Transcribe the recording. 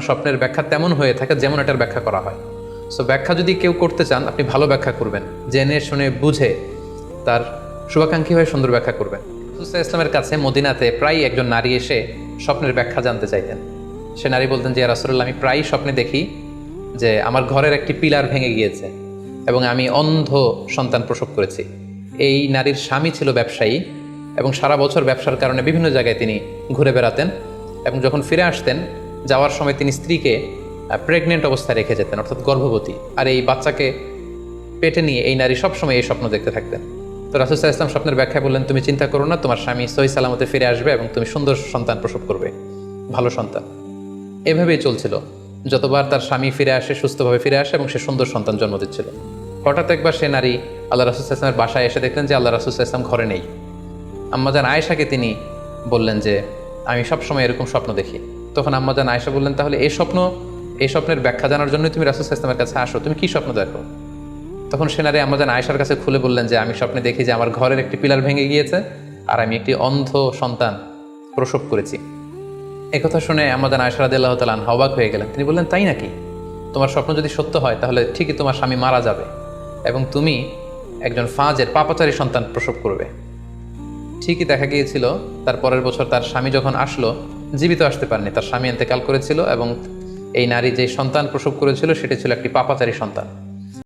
স্বপ্নের ব্যাখ্যা তেমন হয়ে থাকে যেমন এটার ব্যাখ্যা করা হয়। সো ব্যাখ্যা যদি কেউ করতে চান, আপনি ভালো ব্যাখ্যা করবেন, জেনে শুনে বুঝে তার শুভাকাঙ্ক্ষী হয়ে সুন্দর ব্যাখ্যা করবেন। রাসূল ইসলামের কাছে মদিনাতে প্রায় একজন নারী এসে স্বপ্নের ব্যাখ্যা জানতে চাইতেন। সে নারী বলতেন যে, ইয়া রাসূলুল্লাহ, আমি প্রায় স্বপ্নে দেখি যে আমার ঘরের একটি পিলার ভেঙে গিয়েছে এবং আমি অন্ধ সন্তান প্রসব করেছি। এই নারীর স্বামী ছিল ব্যবসায়ী এবং সারা বছর ব্যবসার কারণে বিভিন্ন জায়গায় তিনি ঘুরে বেড়াতেন এবং যখন ফিরে আসতেন, যাওয়ার সময় তিনি স্ত্রীকে প্রেগনেন্ট অবস্থায় রেখে যেতেন, অর্থাৎ গর্ভবতী। আর এই বাচ্চাকে পেটে নিয়ে এই নারী সবসময় এই স্বপ্ন দেখতে থাকতেন। তো রাসূল সাল্লাল্লাহু আলাইহি ওয়াসাল্লাম স্বপ্নের ব্যাখ্যা বললেন, তুমি চিন্তা করো না, তোমার স্বামী সহি সালামতে ফিরে আসবে এবং তুমি সুন্দর সন্তান প্রসব করবে, ভালো সন্তান। এভাবেই চলছিল। যতবার তার স্বামী ফিরে আসে, সুস্থভাবে ফিরে আসে এবং সে সুন্দর সন্তান জন্ম দিচ্ছিল। হঠাৎ একবার সে নারী আল্লাহ রাসূল সাল্লাল্লাহু আলাইহি ওয়াসাল্লামের বাসায় এসে দেখলেন যে আল্লাহ রাসূল সাল্লাল্লাহু আলাইহি ওয়াসাল্লাম ঘরে নেই। আম্মাজান আয়েশাকে তিনি বললেন যে, আমি সবসময় এরকম স্বপ্ন দেখি। তখন আম্মাজান আয়েশা বললেন, তাহলে এই স্বপ্নের ব্যাখ্যা জানার জন্যই তুমি রাসূল সাল্লাল্লাহু আলাইহি ওয়াসাল্লামের কাছে আসো, তুমি কি স্বপ্ন দেখো? তখন সে নারী আম্মাজান আয়েশার কাছে খুলে বললেন যে, আমি স্বপ্নে দেখি যে আমার ঘরের একটি পিলার ভেঙে গিয়েছে আর আমি একটি অন্ধ সন্তান প্রসব করেছি। একথা শুনে আম্মাজান আয়েশা রাদিয়াল্লাহু তাআলা আনহা অবাক হয়ে গেলেন। তিনি বললেন, তাই নাকি? তোমার স্বপ্ন যদি সত্য হয় তাহলে ঠিকই তোমার স্বামী মারা যাবে এবং তুমি একজন ফাজের পাপাচারী সন্তান প্রসব করবে। ঠিকই দেখা গিয়েছিল, তার পরের বছর তার স্বামী যখন আসলো, জীবিত আসতে পারেনি, তার স্বামী ইন্তেকাল করেছিল এবং এই নারী যে সন্তান প্রসব করেছিল সেটি ছিল একটি পাপাচারী সন্তান।